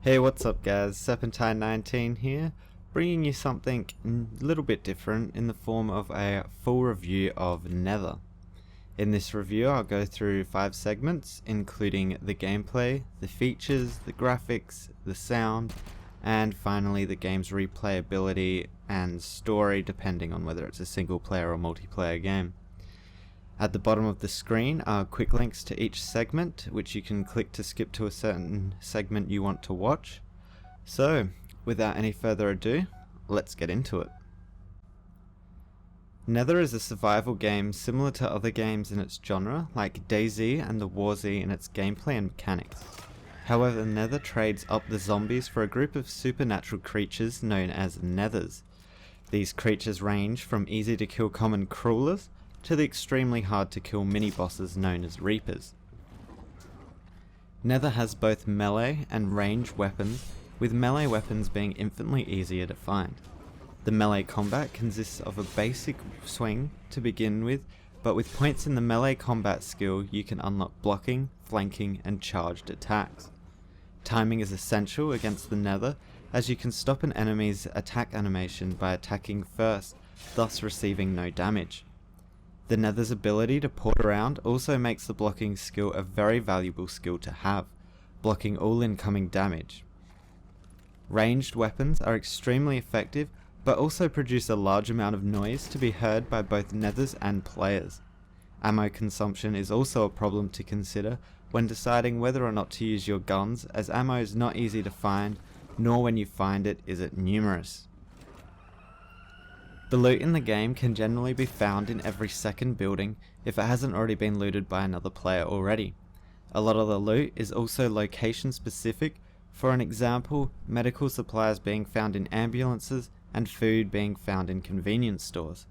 Hey, what's up guys, Serpentine19 here, bringing you something a little bit different in the form of a full review of Nether. In this review I'll go through 5 segments, including the gameplay, the features, the graphics, the sound, and finally the game's replayability and story, depending on whether it's a single player or multiplayer game. At the bottom of the screen are quick links to each segment, which you can click to skip to a certain segment you want to watch. So, without any further ado, let's get into it. Nether is a survival game similar to other games in its genre, like DayZ and the War Z in its gameplay and mechanics. However, Nether trades up the zombies for a group of supernatural creatures known as Nethers. These creatures range from easy to kill common crawlers to the extremely hard to kill mini-bosses known as Reapers. Nether has both melee and ranged weapons, with melee weapons being infinitely easier to find. The melee combat consists of a basic swing to begin with, but with points in the melee combat skill you can unlock blocking, flanking and charged attacks. Timing is essential against the Nether, as you can stop an enemy's attack animation by attacking first, thus receiving no damage. The Nether's ability to port around also makes the blocking skill a very valuable skill to have, blocking all incoming damage. Ranged weapons are extremely effective, but also produce a large amount of noise to be heard by both Nethers and players. Ammo consumption is also a problem to consider when deciding whether or not to use your guns, as ammo is not easy to find, nor when you find it is it numerous. The loot in the game can generally be found in every second building if it hasn't already been looted by another player already. A lot of the loot is also location specific, for an example, medical supplies being found in ambulances and food being found in convenience stores.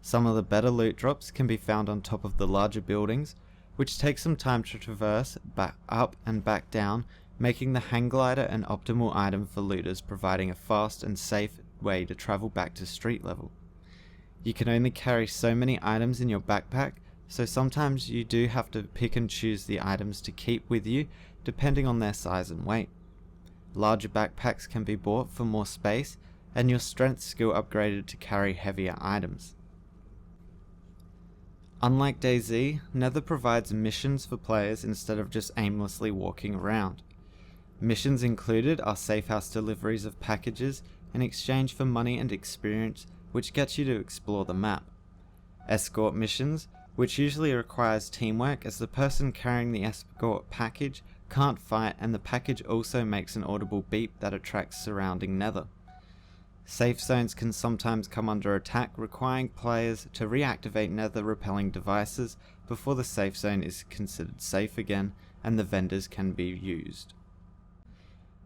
Some of the better loot drops can be found on top of the larger buildings, which takes some time to traverse back up and back down, making the hang glider an optimal item for looters, providing a fast and safe way to travel back to street level. You can only carry so many items in your backpack, so sometimes you do have to pick and choose the items to keep with you depending on their size and weight. Larger backpacks can be bought for more space and your strength skill upgraded to carry heavier items. Unlike DayZ, Nether provides missions for players instead of just aimlessly walking around. Missions included are safe house deliveries of packages in exchange for money and experience, which gets you to explore the map. Escort missions, which usually requires teamwork as the person carrying the escort package can't fight and the package also makes an audible beep that attracts surrounding Nether. Safe zones can sometimes come under attack, requiring players to reactivate Nether repelling devices before the safe zone is considered safe again and the vendors can be used.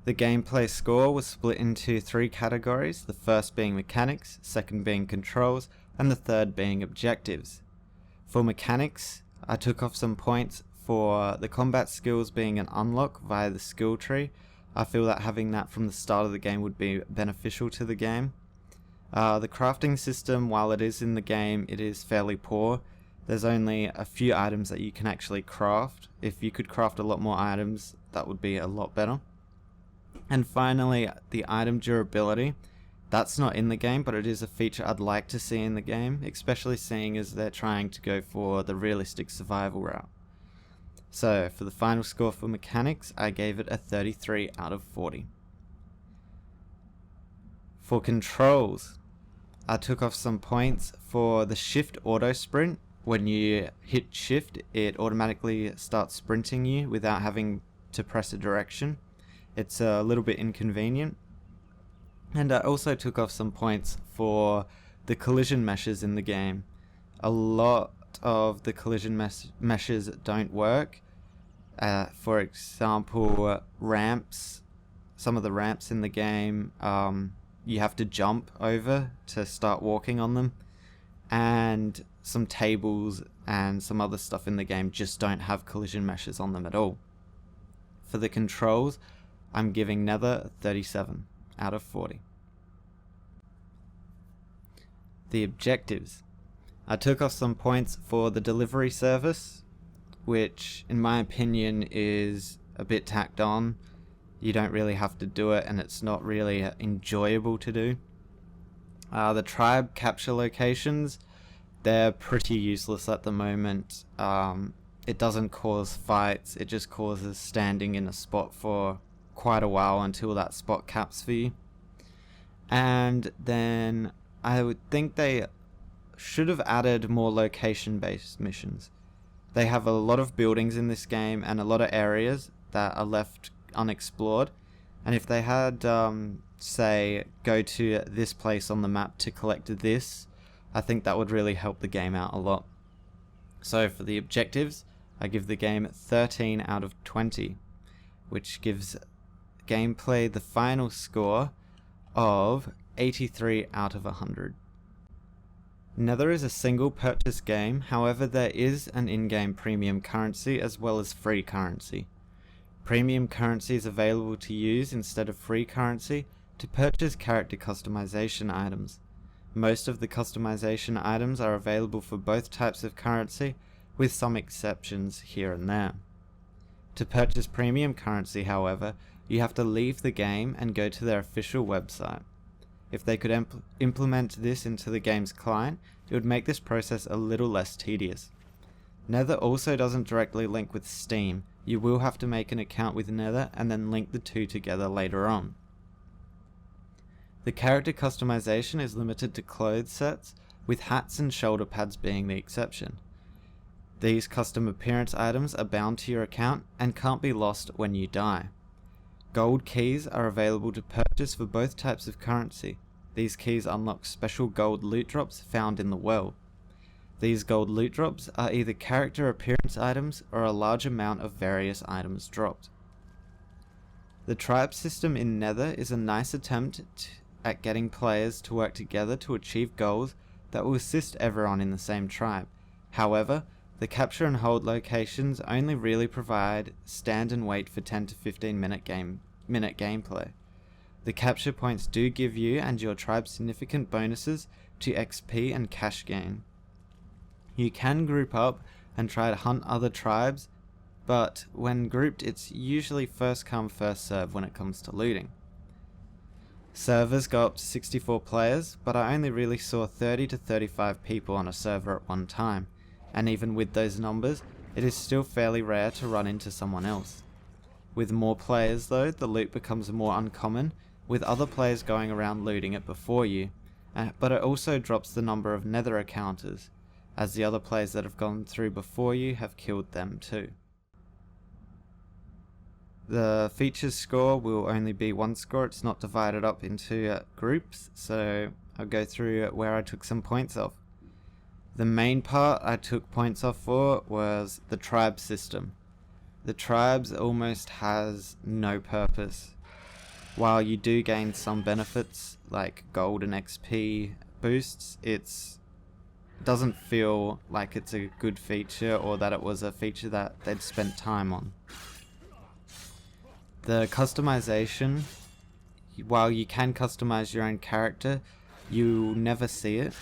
The gameplay score was split into 3 categories, the first being mechanics, second being controls, and the third being objectives. For mechanics, I took off some points for the combat skills being an unlock via the skill tree. I feel that having that from the start of the game would be beneficial to the game. The crafting system, while it is in the game, it is fairly poor. There's only a few items that you can actually craft. If you could craft a lot more items, that would be a lot better. And finally, the item durability. That's not in the game, but it is a feature I'd like to see in the game, especially seeing as they're trying to go for the realistic survival route. So, for the final score for mechanics, I gave it a 33 out of 40. For controls, I took off some points for the shift auto sprint. When you hit shift, it automatically starts sprinting you without having to press a direction. It's a little bit inconvenient. And I also took off some points for the collision meshes in the game. A lot of the collision meshes don't work. For example, ramps. Some of the ramps in the game, you have to jump over to start walking on them. And some tables and some other stuff in the game just don't have collision meshes on them at all. For the controls, I'm giving Nether a 37 out of 40. The objectives. I took off some points for the delivery service, which in my opinion is a bit tacked on. You don't really have to do it, and it's not really enjoyable to do. The tribe capture locations, they're pretty useless at the moment. It doesn't cause fights, it just causes standing in a spot for quite a while until that spot caps for you. And then I would think they should have added more location-based missions. They have a lot of buildings in this game and a lot of areas that are left unexplored. And if they had, say, go to this place on the map to collect this, I think that would really help the game out a lot. So for the objectives, I give the game 13 out of 20, which gives gameplay the final score of 83 out of 100. Nether is a single purchase game, however there is an in-game premium currency as well as free currency. Premium currency is available to use instead of free currency to purchase character customization items. Most of the customization items are available for both types of currency, with some exceptions here and there. To purchase premium currency, however, you have to leave the game and go to their official website. If they could implement this into the game's client, it would make this process a little less tedious. Nether also doesn't directly link with Steam. You will have to make an account with Nether and then link the two together later on. The character customization is limited to clothes sets, with hats and shoulder pads being the exception. These custom appearance items are bound to your account and can't be lost when you die. Gold keys are available to purchase for both types of currency. These keys unlock special gold loot drops found in the world. These gold loot drops are either character appearance items or a large amount of various items dropped. The tribe system in Nether is a nice attempt at getting players to work together to achieve goals that will assist everyone in the same tribe. However, the capture and hold locations only really provide stand and wait for 10 to 15 minute gameplay. The capture points do give you and your tribe significant bonuses to XP and cash gain. You can group up and try to hunt other tribes, but when grouped it's usually first come first serve when it comes to looting. Servers go up to 64 players, but I only really saw 30 to 35 people on a server at one time, and even with those numbers, it is still fairly rare to run into someone else. With more players though, the loot becomes more uncommon, with other players going around looting it before you, but it also drops the number of Nether encounters, as the other players that have gone through before you have killed them too. The features score will only be one score, it's not divided up into groups, so I'll go through where I took some points off. The main part I took points off for was the tribe system. The tribes almost has no purpose. While you do gain some benefits like gold and XP boosts, it doesn't feel like it's a good feature or that it was a feature that they'd spent time on. The customization, while you can customize your own character, you never see it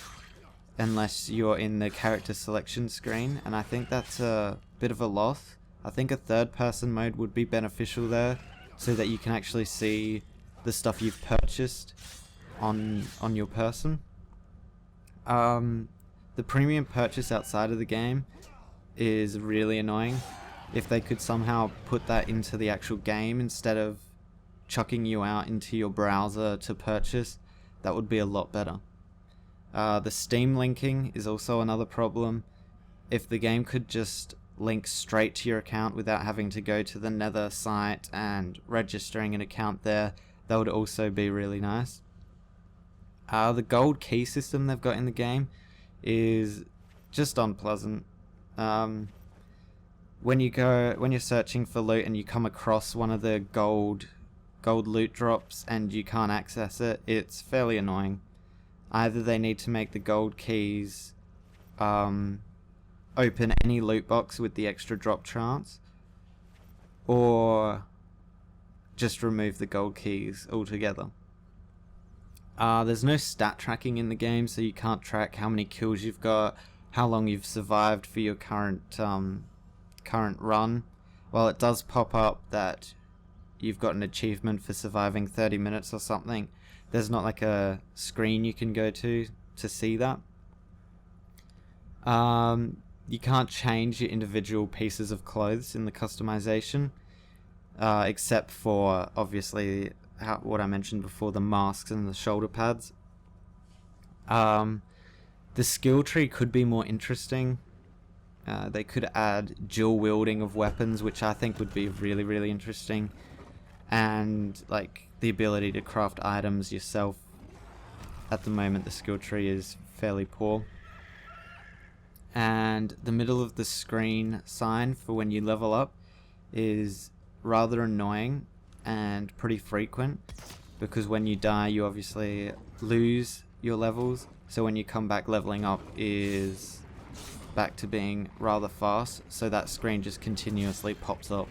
unless you're in the character selection screen, and I think that's a bit of a loss. I think a third person mode would be beneficial there, so that you can actually see the stuff you've purchased on your person. The premium purchase outside of the game is really annoying. If they could somehow put that into the actual game instead of chucking you out into your browser to purchase, that would be a lot better. The Steam linking is also another problem. If the game could just link straight to your account without having to go to the Nether site and registering an account there, that would also be really nice. The gold key system they've got in the game is just unpleasant. When you're searching for loot and you come across one of the gold loot drops and you can't access it, it's fairly annoying. Either they need to make the gold keys open any loot box with the extra drop chance, or just remove the gold keys altogether. There's no stat tracking in the game, so you can't track how many kills you've got, how long you've survived for your current run. While it does pop up that you've got an achievement for surviving 30 minutes or something, there's not like a screen you can go to see that. You can't change your individual pieces of clothes in the customization, except for obviously what I mentioned before, the masks and the shoulder pads. The skill tree could be more interesting. They could add dual wielding of weapons, which I think would be really, really interesting, and like the ability to craft items yourself. At the moment, the skill tree is fairly poor. And the middle of the screen sign for when you level up is rather annoying and pretty frequent, because when you die you obviously lose your levels, so when you come back, leveling up is back to being rather fast, so that screen just continuously pops up.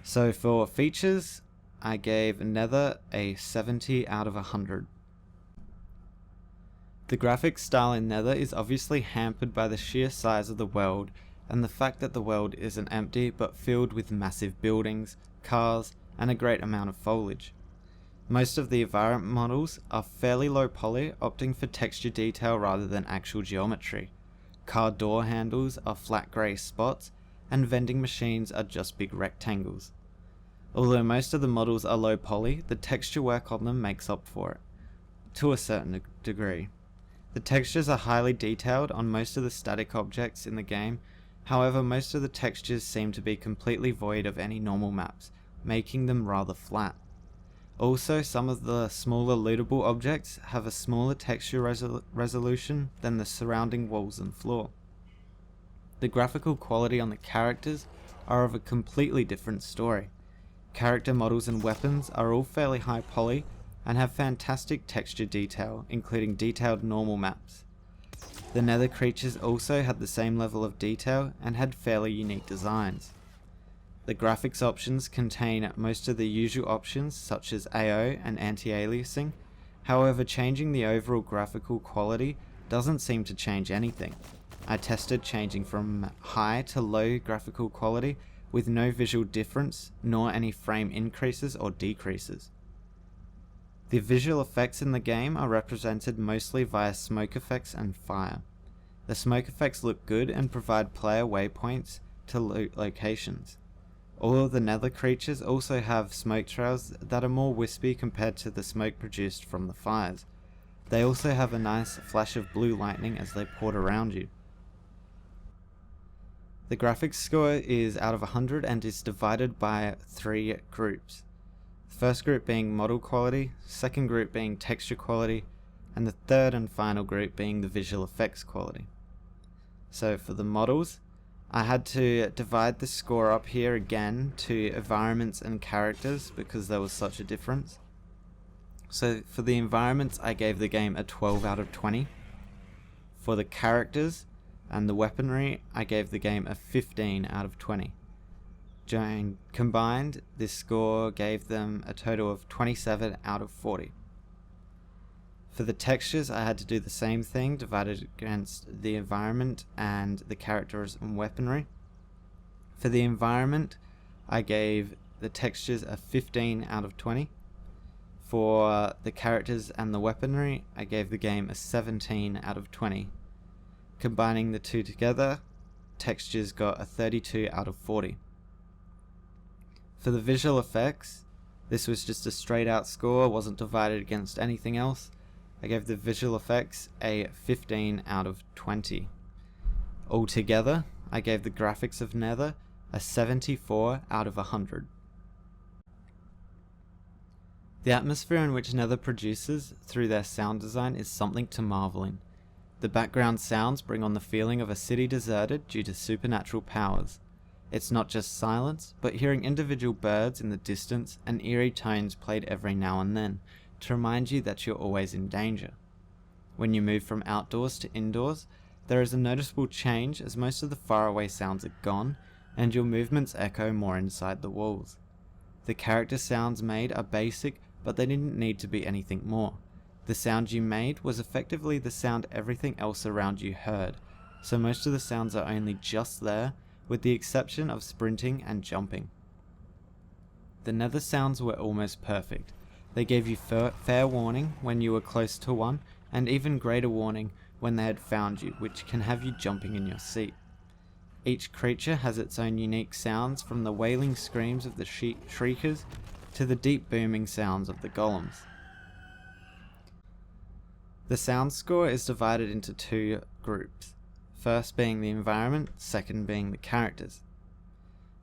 So for features, I gave Nether a 70 out of 100. The graphics style in Nether is obviously hampered by the sheer size of the world and the fact that the world isn't empty but filled with massive buildings, cars, and a great amount of foliage. Most of the environment models are fairly low poly, opting for texture detail rather than actual geometry. Car door handles are flat grey spots, and vending machines are just big rectangles. Although most of the models are low poly, the texture work on them makes up for it, to a certain degree. The textures are highly detailed on most of the static objects in the game, however most of the textures seem to be completely void of any normal maps, making them rather flat. Also, some of the smaller lootable objects have a smaller texture resolution than the surrounding walls and floor. The graphical quality on the characters are of a completely different story. Character models and weapons are all fairly high poly and have fantastic texture detail, including detailed normal maps. The Nether creatures also had the same level of detail and had fairly unique designs. The graphics options contain most of the usual options such as AO and anti-aliasing, however changing the overall graphical quality doesn't seem to change anything. I tested changing from high to low graphical quality with no visual difference nor any frame increases or decreases. The visual effects in the game are represented mostly via smoke effects and fire. The smoke effects look good and provide player waypoints to loot locations. All of the Nether creatures also have smoke trails that are more wispy compared to the smoke produced from the fires. They also have a nice flash of blue lightning as they port around you. The graphics score is out of 100 and is divided by 3 groups. The first group being model quality, second group being texture quality, and the third and final group being the visual effects quality. So for the models, I had to divide the score up here again to environments and characters because there was such a difference. So for the environments, I gave the game a 12 out of 20. For the characters and the weaponry, I gave the game a 15 out of 20. Combined, this score gave them a total of 27 out of 40. For the textures, I had to do the same thing, divided against the environment and the characters and weaponry. For the environment, I gave the textures a 15 out of 20. For the characters and the weaponry, I gave the game a 17 out of 20. Combining the two together, textures got a 32 out of 40. For the visual effects, this was just a straight out score, wasn't divided against anything else. I gave the visual effects a 15 out of 20. Altogether, I gave the graphics of Nether a 74 out of 100. The atmosphere in which Nether produces through their sound design is something to marvel in. The background sounds bring on the feeling of a city deserted due to supernatural powers. It's not just silence, but hearing individual birds in the distance and eerie tones played every now and then to remind you that you're always in danger. When you move from outdoors to indoors, there is a noticeable change as most of the faraway sounds are gone and your movements echo more inside the walls. The character sounds made are basic, but they didn't need to be anything more. The sound you made was effectively the sound everything else around you heard, so most of the sounds are only just there, with the exception of sprinting and jumping. the Nether sounds were almost perfect. They gave you fair warning when you were close to one, and even greater warning when they had found you, which can have you jumping in your seat. Each creature has its own unique sounds, from the wailing screams of the shriekers to the deep booming sounds of the golems. The sound score is divided into two groups, first being the environment, second being the characters.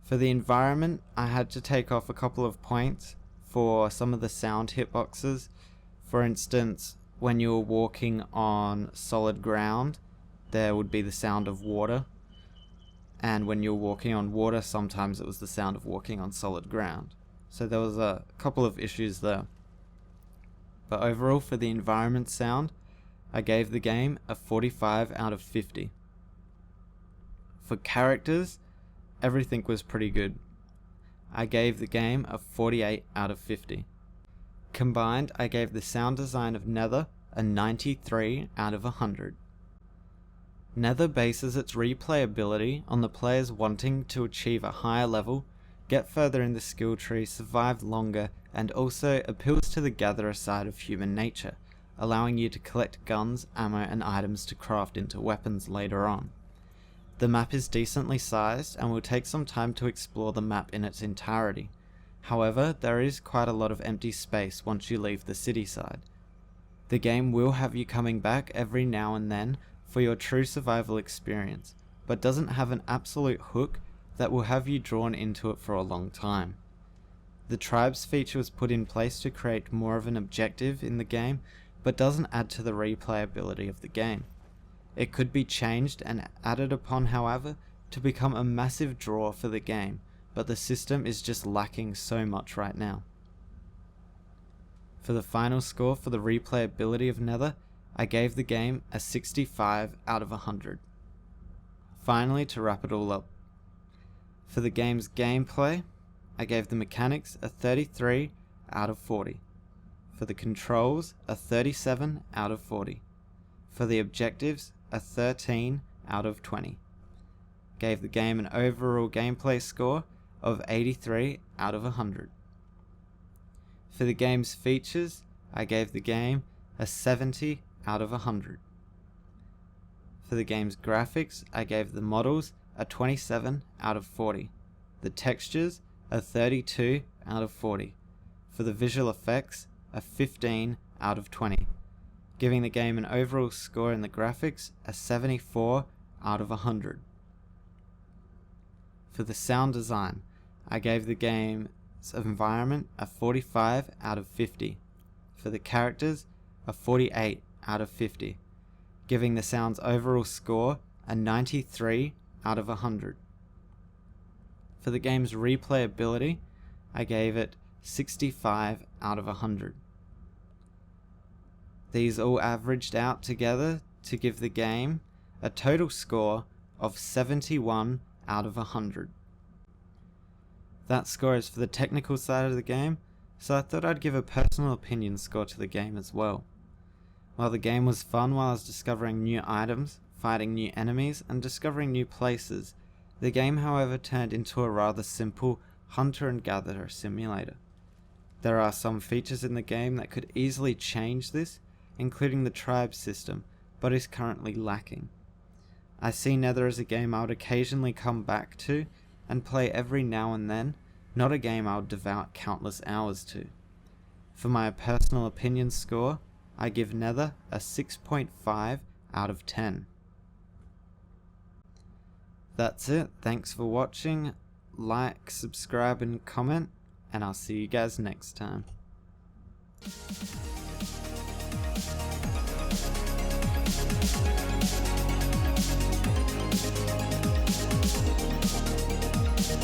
For the environment, I had to take off a couple of points for some of the sound hitboxes. For instance, when you were walking on solid ground, there would be the sound of water, and when you were walking on water, sometimes it was the sound of walking on solid ground. So there was a couple of issues there. But overall, for the environment sound, I gave the game a 45 out of 50. For characters, everything was pretty good. I gave the game a 48 out of 50. Combined, I gave the sound design of Nether a 93 out of 100. Nether bases its replayability on the players wanting to achieve a higher level, get further in the skill tree, survive longer, and also appeals to the gatherer side of human nature, allowing you to collect guns, ammo, and items to craft into weapons later on. The map is decently sized and will take some time to explore the map in its entirety. However, there is quite a lot of empty space once you leave the city side. The game will have you coming back every now and then for your true survival experience, but doesn't have an absolute hook that will have you drawn into it for a long time. The tribes feature was put in place to create more of an objective in the game, but doesn't add to the replayability of the game. It could be changed and added upon, however, to become a massive draw for the game, but the system is just lacking so much right now. For the final score for the replayability of Nether, I gave the game a 65 out of 100. Finally, to wrap it all up, for the game's gameplay, I gave the mechanics a 33 out of 40. For the controls, a 37 out of 40. For the objectives, a 13 out of 20. Gave the game an overall gameplay score of 83 out of 100. For the game's features, I gave the game a 70 out of 100. For the game's graphics, I gave the models a 27 out of 40. The textures, a 32 out of 40. For the visual effects, a 15 out of 20. Giving the game an overall score in the graphics, a 74 out of 100. For the sound design, I gave the game's environment a 45 out of 50. For the characters, a 48 out of 50. Giving the sound's overall score a 93 out of 100. For the game's replayability, I gave it 65 out of 100. These all averaged out together to give the game a total score of 71 out of 100. That score is for the technical side of the game, so I thought I'd give a personal opinion score to the game as well. While the game was fun while I was discovering new items, fighting new enemies, and discovering new places, the game however turned into a rather simple hunter and gatherer simulator. There are some features in the game that could easily change this, including the tribe system, but is currently lacking. I see Nether as a game I would occasionally come back to and play every now and then, not a game I would devote countless hours to. For my personal opinion score, I give Nether a 6.5 out of 10. That's it, thanks for watching, like, subscribe and comment, and I'll see you guys next time.